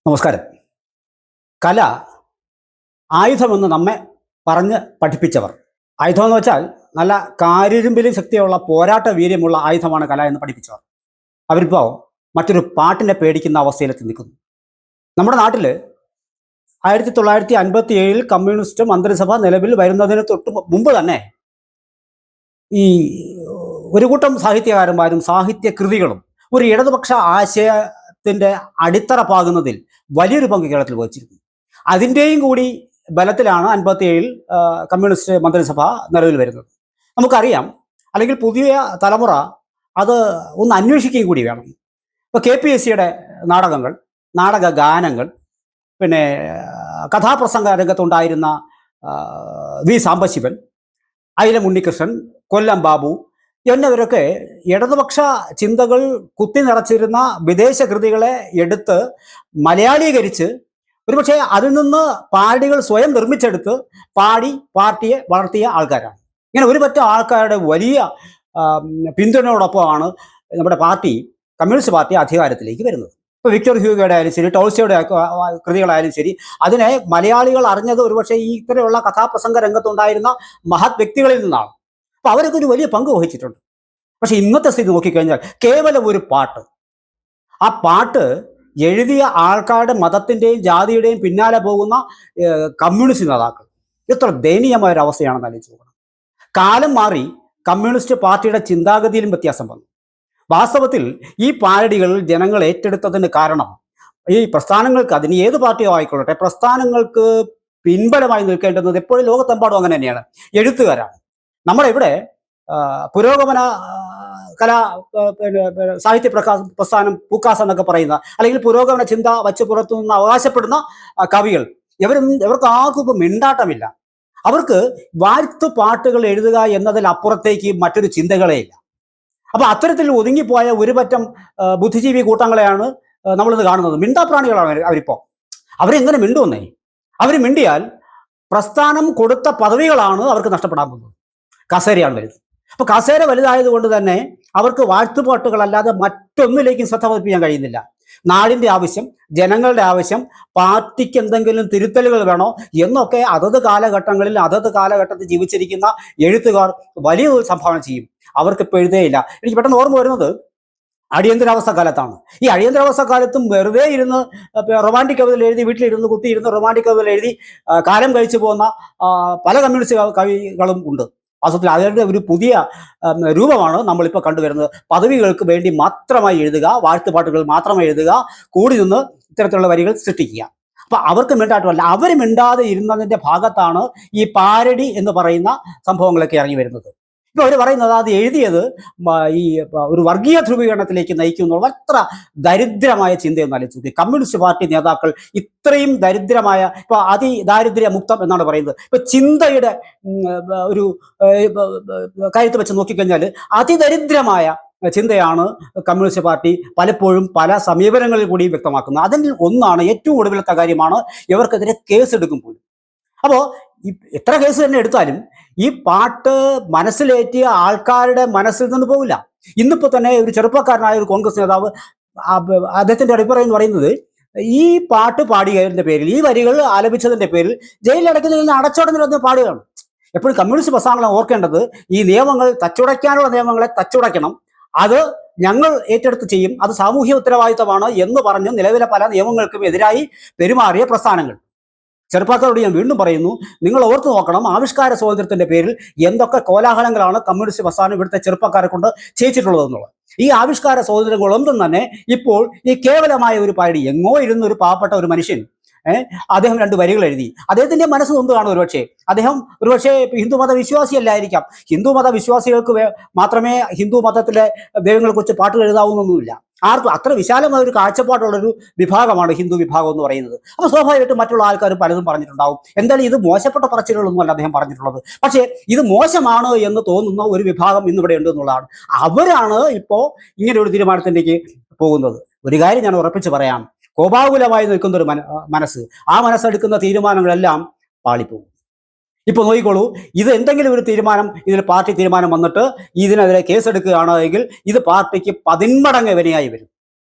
നമസ്കാരം. കല ആയുധമെന്ന് നമ്മെ പറഞ്ഞ് പഠിപ്പിച്ചവർ. ആയുധം എന്ന് വെച്ചാൽ നല്ല കാരിരുമ്പിലും ശക്തിയുള്ള പോരാട്ട വീര്യമുള്ള ആയുധമാണ് കല എന്ന് പഠിപ്പിച്ചവർ. അവരിപ്പോൾ മറ്റൊരു പാട്ടിനെ പേടിക്കുന്ന അവസ്ഥയിലെത്തി നിൽക്കുന്നു. നമ്മുടെ നാട്ടിൽ 1957 കമ്മ്യൂണിസ്റ്റ് മന്ത്രിസഭ നിലവിൽ വരുന്നതിന് തൊട്ട് മുമ്പ് തന്നെ ഈ ഒരു കൂട്ടം സാഹിത്യകാരന്മാരും സാഹിത്യകൃതികളും ഒരു ഇടതുപക്ഷ ആശയത്തിൻ്റെ അടിത്തറ പാകുന്നതിൽ വലിയൊരു പങ്ക് കേരളത്തിൽ വഹിച്ചിരുന്നു. അതിൻ്റെയും കൂടി ബലത്തിലാണ് 57 കമ്മ്യൂണിസ്റ്റ് മന്ത്രിസഭ നിലവിൽ വരുന്നത്. നമുക്കറിയാം, അല്ലെങ്കിൽ പുതിയ തലമുറ അത് ഒന്ന് അന്വേഷിക്കുകയും കൂടി വേണം. ഇപ്പോൾ KPSCയുടെ നാടകങ്ങൾ, നാടക ഗാനങ്ങൾ, പിന്നെ കഥാപ്രസംഗ രംഗത്തുണ്ടായിരുന്ന വി സാംബശിവൻ, അയിലം ഉണ്ണികൃഷ്ണൻ, കൊല്ലം ബാബു എന്നിവരൊക്കെ ഇടതുപക്ഷ ചിന്തകൾ കുത്തി നിറച്ചിരുന്ന വിദേശ കൃതികളെ എടുത്ത് മലയാളീകരിച്ച് ഒരുപക്ഷെ അതിൽ നിന്ന് പാടികൾ സ്വയം നിർമ്മിച്ചെടുത്ത് പാടി പാർട്ടിയെ വളർത്തിയ ആൾക്കാരാണ്. ഇങ്ങനെ ഒരു പറ്റം ആൾക്കാരുടെ വലിയ പിന്തുണയോടൊപ്പമാണ് നമ്മുടെ പാർട്ടി, കമ്മ്യൂണിസ്റ്റ് പാർട്ടി അധികാരത്തിലേക്ക് വരുന്നത്. ഇപ്പോൾ വിക്ടർ ഹ്യൂഗോയുടെ ആയാലും ശരി, ടോൾസ്റ്റോയുടെ കൃതികളായാലും ശരി, അതിനെ മലയാളികൾ അറിഞ്ഞത് ഒരുപക്ഷെ ഈ ഇത്തരമുള്ള കഥാപ്രസംഗ രംഗത്തുണ്ടായിരുന്ന മഹത് വ്യക്തികളിൽ നിന്നാണ്. അപ്പോൾ അവരൊക്കെ ഒരു വലിയ പങ്ക് വഹിച്ചിട്ടുണ്ട്. പക്ഷെ ഇന്നത്തെ സ്ഥിതി നോക്കിക്കഴിഞ്ഞാൽ കേവലം ഒരു പാട്ട്, ആ പാട്ട് എഴുതിയ ആൾക്കാരുടെ മതത്തിൻ്റെയും ജാതിയുടെയും പിന്നാലെ പോകുന്ന കമ്മ്യൂണിസ്റ്റ് നേതാക്കൾ, എത്ര ദയനീയമായ ഒരു അവസ്ഥയാണെന്ന് ആലോചിച്ച് നോക്കണം. കാലം മാറി, കമ്മ്യൂണിസ്റ്റ് പാർട്ടിയുടെ ചിന്താഗതിയിലും വ്യത്യാസം വന്നു. വാസ്തവത്തിൽ ഈ പാരഡികൾ ജനങ്ങൾ ഏറ്റെടുത്തതിന് കാരണം ഈ പ്രസ്ഥാനങ്ങൾക്ക്, അതിന് ഏത് പാർട്ടിയോ ആയിക്കൊള്ളട്ടെ, പ്രസ്ഥാനങ്ങൾക്ക് പിൻബലമായി നിൽക്കേണ്ടുന്നത് എപ്പോഴും ലോകത്തെമ്പാടും അങ്ങനെ തന്നെയാണ്, എഴുത്തുകാരാണ്. നമ്മുടെ ഇവിടെ പുരോഗമന കലാ സാഹിത്യ പ്രസ്ഥാനം പൂക്കാസ് എന്നൊക്കെ പറയുന്ന, അല്ലെങ്കിൽ പുരോഗമന ചിന്ത വച്ച് പുറത്തു നിന്ന് അവകാശപ്പെടുന്ന കവികൾ, ഇവർക്ക് ആർക്കും ഇപ്പം മിണ്ടാട്ടമില്ല. അവർക്ക് വാഴ്ത്തു പാട്ടുകൾ എഴുതുക എന്നതിലപ്പുറത്തേക്ക് മറ്റൊരു ചിന്തകളേ ഇല്ല. അപ്പോൾ അത്തരത്തിൽ ഒതുങ്ങിപ്പോയ ഒരു പറ്റം ബുദ്ധിജീവി കൂട്ടങ്ങളെയാണ് നമ്മളിന്ന് കാണുന്നത്. മിണ്ടാപ്രാണികളാണ് അവരിപ്പോൾ. അവരെങ്ങനെ മിണ്ടുവന്നേ? അവർ മിണ്ടിയാൽ പ്രസ്ഥാനം കൊടുത്ത പദവികളാണ് അവർക്ക് നഷ്ടപ്പെടാൻ പോകുന്നത്. കസേരയാണ് വലുത്. അപ്പോൾ കസേര വലുതായത് കൊണ്ട് തന്നെ അവർക്ക് വാഴ്ത്തുപാട്ടുകളല്ലാതെ മറ്റൊന്നിലേക്കും ശ്രദ്ധ പതിപ്പിക്കാൻ കഴിയുന്നില്ല. നാടിൻ്റെ ആവശ്യം, ജനങ്ങളുടെ ആവശ്യം, പാർട്ടിക്ക് എന്തെങ്കിലും തിരുത്തലുകൾ വേണോ എന്നൊക്കെ അതത് കാലഘട്ടത്തിൽ ജീവിച്ചിരിക്കുന്ന എഴുത്തുകാർ വലിയ സംഭാവന ചെയ്യും. അവർക്കിപ്പോൾ എഴുതേയില്ല. എനിക്ക് പെട്ടെന്ന് ഓർമ്മ വരുന്നത് അടിയന്തരാവസ്ഥ കാലത്താണ്. ഈ അടിയന്തരാവസ്ഥ കാലത്തും വെറുതെ ഇരുന്ന് റൊമാൻറ്റിക് കവിതകൾ എഴുതി, വീട്ടിലിരുന്ന് കുത്തിയിരുന്ന് റൊമാൻറ്റിക് കവിതകൾ എഴുതി കാലം കഴിച്ചു പോകുന്ന പല കമ്മ്യൂണിസ്റ്റ് കവികളും ഉണ്ട്. വാസ്തവത്തിൽ അതിൻ്റെ ഒരു പുതിയ രൂപമാണ് നമ്മളിപ്പോൾ കണ്ടുവരുന്നത്. പദവികൾക്ക് വേണ്ടി മാത്രമായി എഴുതുക, വാഴ്ത്തുപാട്ടുകൾ മാത്രമായി എഴുതുക, കൂടി നിന്ന് ഇത്തരത്തിലുള്ള വരികൾ സൃഷ്ടിക്കുക. അപ്പം അവർക്ക് മിണ്ടാട്ടമല്ല, അവർ മിണ്ടാതെ ഇരുന്നതിൻ്റെ ഭാഗത്താണ് ഈ പാരഡി എന്ന് പറയുന്ന സംഭവങ്ങളൊക്കെ ഇറങ്ങി വരുന്നത്. ഇപ്പോൾ അവർ പറയുന്നത് അത് എഴുതിയത് ഈ ഒരു വർഗീയ ധ്രുവീകരണത്തിലേക്ക് നയിക്കുന്നുള്ള അത്ര ദരിദ്രമായ ചിന്തയൊന്നും ആലോചിച്ചു. കമ്മ്യൂണിസ്റ്റ് പാർട്ടി നേതാക്കൾ ഇത്രയും ദരിദ്രമായ, ഇപ്പോൾ അതിദാരിദ്ര്യ മുക്തം എന്നാണ് പറയുന്നത്. ഇപ്പോൾ ചിന്തയുടെ ഒരു കാര്യത്തിൽ വെച്ച് നോക്കിക്കഴിഞ്ഞാൽ അതിദരിദ്രമായ ചിന്തയാണ് കമ്മ്യൂണിസ്റ്റ് പാർട്ടി പലപ്പോഴും പല സമീപനങ്ങളിൽ കൂടി വ്യക്തമാക്കുന്നത്. അതിൽ ഒന്നാണ്, ഏറ്റവും ഒടുവിലത്തെ കാര്യമാണ്, ഇവർക്കെതിരെ കേസെടുക്കും പോലും. അപ്പോൾ എത്ര കേസ് തന്നെ എടുത്താലും ഈ പാട്ട് മനസ്സിലേറ്റിയ ആൾക്കാരുടെ മനസ്സിൽ നിന്ന് പോകില്ല. ഇന്നിപ്പോൾ തന്നെ ഒരു ചെറുപ്പക്കാരനായ ഒരു കോൺഗ്രസ് നേതാവ്, അദ്ദേഹത്തിൻ്റെ അഭിപ്രായം എന്ന് പറയുന്നത്, ഈ പാട്ട് പാടിയതിൻ്റെ പേരിൽ, ഈ വരികൾ ആലപിച്ചതിൻ്റെ പേരിൽ ജയിലിലടക്കുന്നതിൽ അടച്ചുടഞ്ഞിരുന്ന് പാടുകയാണ്. എപ്പോഴും കമ്മ്യൂണിസ്റ്റ് പ്രസ്ഥാനങ്ങളെ ഓർക്കേണ്ടത്, ഈ നിയമങ്ങൾ തച്ചുടയ്ക്കാനുള്ള നിയമങ്ങളെ തച്ചുടയ്ക്കണം, അത് ഞങ്ങൾ ഏറ്റെടുത്ത് ചെയ്യും, അത് സാമൂഹ്യ ഉത്തരവാദിത്തമാണ് എന്ന് പറഞ്ഞ് നിലവിലെ പല നിയമങ്ങൾക്കും എതിരായി പെരുമാറിയ പ്രസ്ഥാനങ്ങൾ. ചെറുപ്പക്കാരോട് ഞാൻ വീണ്ടും പറയുന്നു, നിങ്ങൾ ഓർത്തു നോക്കണം, ആവിഷ്കാര സ്വാതന്ത്ര്യത്തിൻ്റെ പേരിൽ എന്തൊക്കെ കോലാഹലങ്ങളാണ് കമ്മ്യൂണിസ്റ്റ് പ്രസ്ഥാനം ഇവിടുത്തെ ചെറുപ്പക്കാരെ കൊണ്ട് ചെയ്യിച്ചിട്ടുള്ളതെന്നുള്ളത്. ഈ ആവിഷ്കാര സ്വാതന്ത്ര്യങ്ങളൊന്നും തന്നെ ഇപ്പോൾ ഈ കേവലമായ ഒരു പാടി, എങ്ങോ ഇരുന്ന ഒരു പാവപ്പെട്ട ഒരു മനുഷ്യൻ, അദ്ദേഹം 2 വരികൾ എഴുതി, അദ്ദേഹത്തിൻ്റെ മനസ്സ് നൊന്ത് കാണും. അദ്ദേഹം ഒരുപക്ഷെ ഹിന്ദുമത വിശ്വാസിയല്ലായിരിക്കാം. ഹിന്ദുമത വിശ്വാസികൾക്ക് മാത്രമേ ഹിന്ദു മതത്തിലെ ദൈവങ്ങളെക്കുറിച്ച് പാട്ടുകൾ എഴുതാവുന്നൊന്നുമില്ല. ആർക്കും അത്ര വിശാലമായ ഒരു കാഴ്ചപ്പാടുള്ളൊരു വിഭാഗമാണ് ഹിന്ദു വിഭാഗം എന്ന് പറയുന്നത്. അപ്പോൾ സ്വാഭാവികമായിട്ടും മറ്റുള്ള ആൾക്കാർ പലതും പറഞ്ഞിട്ടുണ്ടാവും. എന്തായാലും ഇത് മോശപ്പെട്ട പറച്ചിലുകളൊന്നുമല്ല അദ്ദേഹം പറഞ്ഞിട്ടുള്ളത്. പക്ഷേ ഇത് മോശമാണ് എന്ന് തോന്നുന്ന ഒരു വിഭാഗം ഇന്നിവിടെ ഉണ്ട് എന്നുള്ളതാണ്. അവരാണ് ഇപ്പോൾ ഇങ്ങനെ ഒരു തീരുമാനത്തിലേക്ക് പോകുന്നത്. ഒരു കാര്യം ഞാൻ ഉറപ്പിച്ച് പറയാം, കോപാകുലമായി നിൽക്കുന്ന ഒരു മനസ്സ്, ആ മനസ്സെടുക്കുന്ന തീരുമാനങ്ങളെല്ലാം പാളിപ്പോകും. ഇപ്പോൾ നോക്കിക്കോളൂ, ഇത് എന്തെങ്കിലും ഒരു തീരുമാനം, ഇതിൽ പാർട്ടി തീരുമാനം വന്നിട്ട് ഇതിനെതിരെ കേസെടുക്കുകയാണ് എങ്കിൽ ഇത് പാർട്ടിക്ക് 10 മടങ്ങ് വിനയായി വരും.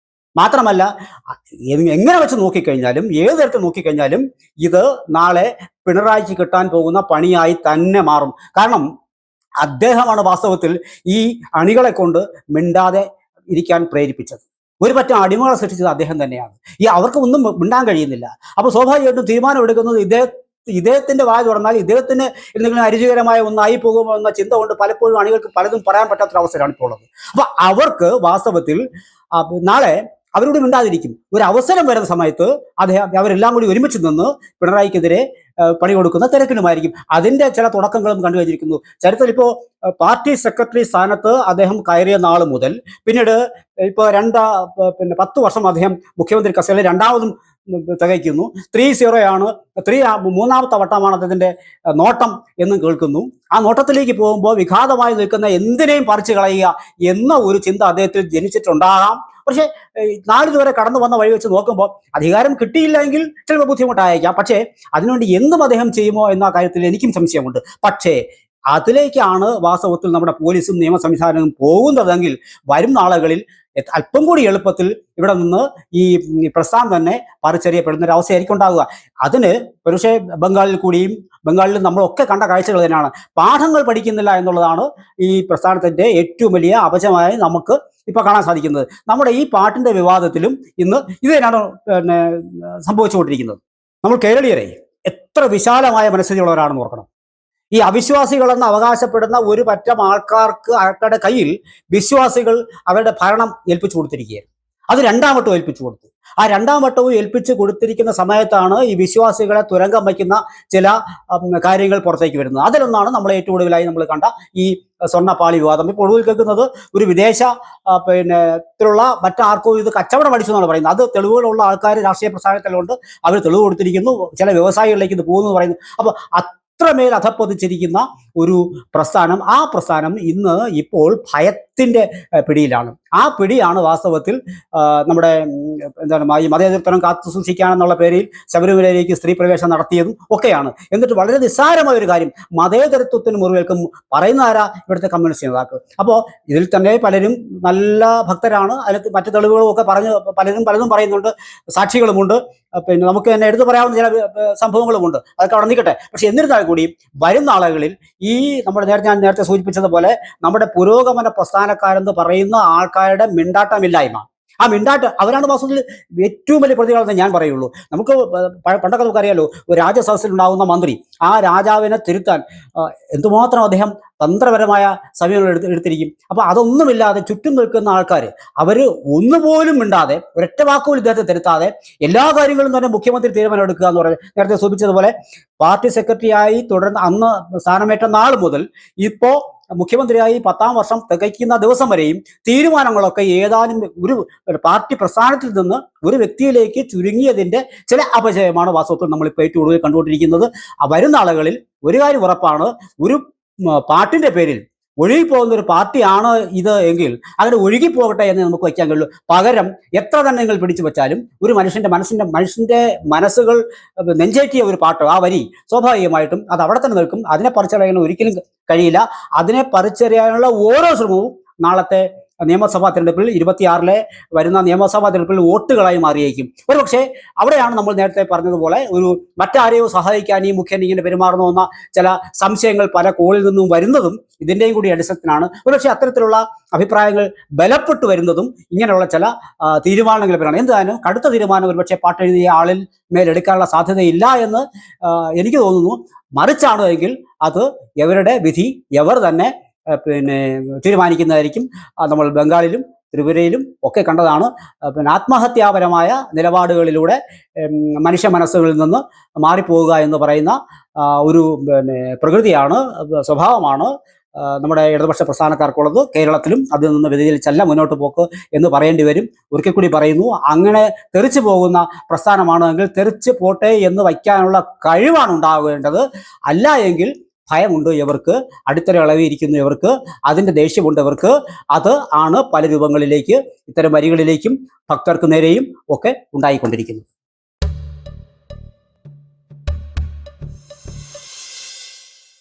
മാത്രമല്ല എങ്ങനെ വെച്ച് നോക്കിക്കഴിഞ്ഞാലും, ഏത് തരത്തിൽ നോക്കിക്കഴിഞ്ഞാലും ഇത് നാളെ പിണറായിക്ക് കിട്ടാൻ പോകുന്ന പണിയായി തന്നെ മാറും. കാരണം അദ്ദേഹമാണ് വാസ്തവത്തിൽ ഈ അണികളെ കൊണ്ട് മിണ്ടാതെ ഇരിക്കാൻ പ്രേരിപ്പിച്ചത്. ഒരു പറ്റം അടിമകളെ സൃഷ്ടിച്ചത് അദ്ദേഹം തന്നെയാണ്. അവർക്ക് ഒന്നും മിണ്ടാൻ കഴിയുന്നില്ല. അപ്പോൾ സ്വാഭാവികമായിട്ടും തീരുമാനമെടുക്കുന്നത് ഇദ്ദേഹത്തിന്റെ വായ തുറന്നാൽ ഇദ്ദേഹത്തിന് എന്തെങ്കിലും അരുചികരമായ ഒന്നായി പോകുമോ എന്ന ചിന്ത കൊണ്ട് പലപ്പോഴും അണികൾക്ക് പലതും പറയാൻ പറ്റാത്തൊരവസരമാണ് ഇപ്പോൾ ഉള്ളത്. അപ്പൊ അവർക്ക് വാസ്തവത്തിൽ നാളെ അവരോട് മിണ്ടാതിരിക്കും. ഒരു അവസരം വരുന്ന സമയത്ത് അവരെല്ലാം കൂടി ഒരുമിച്ച് നിന്ന് പിണറായിക്കെതിരെ പണി കൊടുക്കുന്ന തിരക്കിലുമായിരിക്കും. അതിന്റെ ചില തുടക്കങ്ങളും കണ്ടു കഴിഞ്ഞിരിക്കുന്നു. ചരിത്രത്തിൽ ഇപ്പോൾ പാർട്ടി സെക്രട്ടറി സ്ഥാനത്ത് അദ്ദേഹം കയറിയ നാൾ മുതൽ പിന്നീട് ഇപ്പോൾ 10 വർഷം അദ്ദേഹം മുഖ്യമന്ത്രി കസേരയിൽ രണ്ടാമതും തികയ്ക്കുന്നു. 3-0 ആണ്. മൂന്നാമത്തെ വട്ടമാണ് അദ്ദേഹത്തിന്റെ നോട്ടം എന്നും കേൾക്കുന്നു. ആ നോട്ടത്തിലേക്ക് പോകുമ്പോൾ വിഘാതമായി നിൽക്കുന്ന എന്തിനേയും പറിച്ചു കളയുക എന്ന ഒരു ചിന്ത അദ്ദേഹത്തിൽ ജനിച്ചിട്ടുണ്ടാകാം. പക്ഷേ നാളിതുവരെ കടന്നു വന്ന വഴി വെച്ച് നോക്കുമ്പോൾ അധികാരം കിട്ടിയില്ലെങ്കിൽ ചിലപ്പോൾ ബുദ്ധിമുട്ടായേക്കാം. പക്ഷേ അതിനുവേണ്ടി എന്തും അദ്ദേഹം ചെയ്യുമോ എന്ന കാര്യത്തിൽ എനിക്കും സംശയമുണ്ട്. പക്ഷേ അതിലേക്കാണ് വാസ്തവത്തിൽ നമ്മുടെ പോലീസും നിയമ സംവിധാനവും പോകുന്നതെങ്കിൽ വരും നാളുകളിൽ അല്പം കൂടി എളുപ്പത്തിൽ ഇവിടെ നിന്ന് ഈ പ്രസ്ഥാനം തന്നെ പറിച്ചെറിയപ്പെടുന്ന ഒരു അവസ്ഥയായിരിക്കും ഉണ്ടാകുക. അതിന് പക്ഷേ ബംഗാളിലും നമ്മളൊക്കെ കണ്ട കാഴ്ചകൾ തന്നെയാണ്. പാഠങ്ങൾ പഠിക്കുന്നില്ല എന്നുള്ളതാണ് ഈ പ്രസ്ഥാനത്തിന്റെ ഏറ്റവും വലിയ അപജയമായി നമുക്ക് ഇപ്പൊ കാണാൻ സാധിക്കുന്നത്. നമ്മുടെ ഈ പാട്ടിന്റെ വിവാദത്തിലും ഇന്ന് ഇത് തന്നെയാണ് സംഭവിച്ചുകൊണ്ടിരിക്കുന്നത്. നമ്മൾ കേരളീയരെ എത്ര വിശാലമായ മനസ്ഥിതിയുള്ളവരാണെന്ന് ഓർക്കണം. ഈ അവിശ്വാസികളെന്ന് അവകാശപ്പെടുന്ന ഒരു പറ്റം ആൾക്കാരുടെ കയ്യിൽ വിശ്വാസികൾ അവരുടെ ഭരണം ഏൽപ്പിച്ചു കൊടുത്തിരിക്കുകയാണ്. അത് രണ്ടാം വട്ടവും ഏൽപ്പിച്ചു കൊടുത്തു. ആ രണ്ടാം വട്ടവും ഏൽപ്പിച്ചു കൊടുത്തിരിക്കുന്ന സമയത്താണ് ഈ വിശ്വാസികളെ തുരങ്കം വയ്ക്കുന്ന ചില കാര്യങ്ങൾ പുറത്തേക്ക് വരുന്നത്. അതിലൊന്നാണ് നമ്മൾ ഏറ്റവും ഒടുവിലായി നമ്മൾ കണ്ട ഈ സ്വർണ്ണപ്പാളി വിവാദം. ഇപ്പോൾ ഒടുവിൽ കേൾക്കുന്നത് ഒരു വിദേശ ത്തിലുള്ള മറ്റാർക്കും ഇത് കച്ചവടം അടിച്ചു എന്നാണ് പറയുന്നത്. അത് തെളിവുകളുള്ള ആൾക്കാർ രാഷ്ട്രീയ പ്രസ്ഥാനത്തിലുണ്ട്. അവർ തെളിവ് കൊടുത്തിരിക്കുന്നു. ചില വ്യവസായികളിലേക്ക് ഇത് പോകുന്നു പറയുന്നു. അപ്പോൾ അത്രമേൽ അധപ്പതിച്ചിരിക്കുന്ന ഒരു പ്രസ്ഥാനം, ആ പ്രസ്ഥാനം ഇപ്പോൾ ഭയത്തിന്റെ പിടിയിലാണ്. ആ പിടിയാണ് വാസ്തവത്തിൽ നമ്മുടെ ഈ മതേതരത്വം കാത്തു സൂക്ഷിക്കാനെന്നുള്ള പേരിൽ ശബരിമലയിലേക്ക് സ്ത്രീ പ്രവേശനം നടത്തിയതും ഒക്കെയാണ്. എന്നിട്ട് വളരെ നിസ്സാരമായ ഒരു കാര്യം മതേതരത്വത്തിന് മുറിവേൽക്കും പറയുന്ന ആരാ? ഇവിടുത്തെ കമ്മ്യൂണിസ്റ്റ് നേതാക്കൾ. അപ്പോൾ ഇതിൽ തന്നെ പലരും നല്ല ഭക്തരാണ്. അതിൽ മറ്റു തെളിവുകളും ഒക്കെ പലതും പറയുന്നുണ്ട്, സാക്ഷികളുമുണ്ട്. നമുക്ക് തന്നെ എടുത്തു പറയാവുന്ന ചില സംഭവങ്ങളുമുണ്ട്. അതൊക്കെ അവിടെ നിൽക്കട്ടെ. പക്ഷെ എന്നിരുന്നാൽ കൂടി വരുന്ന ആളുകളിൽ ഈ ഞാൻ നേരത്തെ സൂചിപ്പിച്ചതുപോലെ നമ്മുടെ പുരോഗമന പ്രസ്ഥാനക്കാരെന്ന് പറയുന്ന ആൾക്കാരുടെ മിണ്ടാട്ടമില്ലായ്മ, ആ അവരാണ് വാസ്തവത്തിൽ ഏറ്റവും വലിയ പ്രതികളെന്ന് ഞാൻ പറയുള്ളൂ. നമുക്ക് പണ്ടൊക്കെ നമുക്കറിയാലോ, ഒരു രാജസദസ്സിൽ ഉണ്ടാകുന്ന മന്ത്രി ആ രാജാവിനെ തിരുത്താൻ എന്തുമാത്രം അദ്ദേഹം തന്ത്രപരമായ സമയങ്ങൾ എടുത്തിരിക്കും. അപ്പൊ അതൊന്നുമില്ലാതെ ചുറ്റും നിൽക്കുന്ന ആൾക്കാർ അവർ ഒന്നുപോലും മിണ്ടാതെ ഒരൊറ്റ വാക്കുപോലും ഇദ്ദേഹത്തെ തിരുത്താതെ എല്ലാ കാര്യങ്ങളും തന്നെ മുഖ്യമന്ത്രി തീരുമാനം എടുക്കുക എന്ന് പറയുന്നത് നേരത്തെ സൂചിപ്പിച്ചതുപോലെ പാർട്ടി സെക്രട്ടറിയായി തുടർന്ന് അന്ന് സ്ഥാനമേറ്റ നാൾ മുതൽ ഇപ്പോൾ മുഖ്യമന്ത്രിയായി 10ാം വർഷം തികയ്ക്കുന്ന ദിവസം വരെയും തീരുമാനങ്ങളൊക്കെ ഏതാനും ഒരു പാർട്ടി പ്രസ്ഥാനത്തിൽ നിന്ന് ഒരു വ്യക്തിയിലേക്ക് ചുരുങ്ങിയതിന്റെ ചില അപജയമാണ് വാസ്തവത്തിൽ നമ്മളിപ്പോൾ ഏറ്റവും കൂടുതൽ കണ്ടുകൊണ്ടിരിക്കുന്നത്. വരുന്ന ആളുകളിൽ ഒരു കാര്യം ഉറപ്പാണ്, ഒരു പാട്ടിന്റെ പേരിൽ ഒഴുകിപ്പോകുന്ന ഒരു പാർട്ടിയാണ് ഇത് എങ്കിൽ അങ്ങനെ ഒഴുകിപ്പോകട്ടെ എന്ന് നമുക്ക് വയ്ക്കാൻ കഴിയുള്ളൂ. പകരം എത്ര തന്നെ നിങ്ങൾ പിടിച്ചു വെച്ചാലും ഒരു മനുഷ്യന്റെ മനസ്സുകൾ നെഞ്ചേറ്റിയ ഒരു പാട്ട്, ആ വരി സ്വാഭാവികമായിട്ടും അത് അവിടെ തന്നെ നിൽക്കും. അതിനെ പറിച്ചറിയാൻ ഒരിക്കലും കഴിയില്ല. അതിനെ പറിച്ചറിയാനുള്ള ഓരോ ശ്രമവും നാളത്തെ നിയമസഭാ തെരഞ്ഞെടുപ്പിൽ 26-ലെ വരുന്ന നിയമസഭാ തെരഞ്ഞെടുപ്പിൽ വോട്ടുകളായി മാറിയേക്കും. ഒരുപക്ഷെ അവിടെയാണ് നമ്മൾ നേരത്തെ പറഞ്ഞതുപോലെ ഒരു മറ്റാരെയോ സഹായിക്കാൻ ഈ മുഖ്യൻ ഇങ്ങനെ പെരുമാറുന്നു എന്ന ചില സംശയങ്ങൾ പല കോളിൽ നിന്നും വരുന്നതും ഇതിൻ്റെയും കൂടി അടിസ്ഥാനത്തിലാണ്. ഒരുപക്ഷെ അത്തരത്തിലുള്ള അഭിപ്രായങ്ങൾ ബലപ്പെട്ടു വരുന്നതും ഇങ്ങനെയുള്ള ചില തീരുമാനങ്ങൾ പേരാണ്. എന്തായാലും കടുത്ത തീരുമാനം ഒരുപക്ഷെ പാട്ടെഴുതിയ ആളിൽ മേലെടുക്കാനുള്ള സാധ്യതയില്ല എന്ന് എനിക്ക് തോന്നുന്നു. മറിച്ചാണ് എങ്കിൽ അത് എവരുടെ വിധി എവർ തന്നെ തീരുമാനിക്കുന്നതായിരിക്കും. നമ്മൾ ബംഗാളിലും ത്രിപുരയിലും ഒക്കെ കണ്ടതാണ്. ആത്മഹത്യാപരമായ നിലപാടുകളിലൂടെ മനുഷ്യ മനസ്സുകളിൽ നിന്ന് മാറിപ്പോവുക എന്ന് പറയുന്ന ഒരു പ്രകൃതിയാണ്, സ്വഭാവമാണ് നമ്മുടെ ഇടതുപക്ഷ പ്രസ്ഥാനക്കാർക്കുള്ളത്. കേരളത്തിലും അതിൽ നിന്ന് വ്യതിചലിച്ചല്ല മുന്നോട്ട് പോക്ക് എന്ന് പറയേണ്ടി വരും. ഒരിക്കൽ കൂടി പറയുന്നു, അങ്ങനെ തെറിച്ചു പോകുന്ന പ്രസ്ഥാനമാണെങ്കിൽ തെറിച്ച് പോട്ടെ എന്ന് വയ്ക്കാനുള്ള കഴിവാണ് ഉണ്ടാകേണ്ടത്. അല്ല എങ്കിൽ ഭയമുണ്ട് ഇവർക്ക്, അടിത്തറ ഇളവിയിരിക്കുന്നു ഇവർക്ക്, അതിൻ്റെ ദേഷ്യമുണ്ട് ഇവർക്ക്. അത് ആണ് പല രൂപങ്ങളിലേക്ക് ഇത്തരം വരികളിലേക്കും ഭക്തർക്ക് നേരെയും ഒക്കെ ഉണ്ടായിക്കൊണ്ടിരിക്കുന്നത്.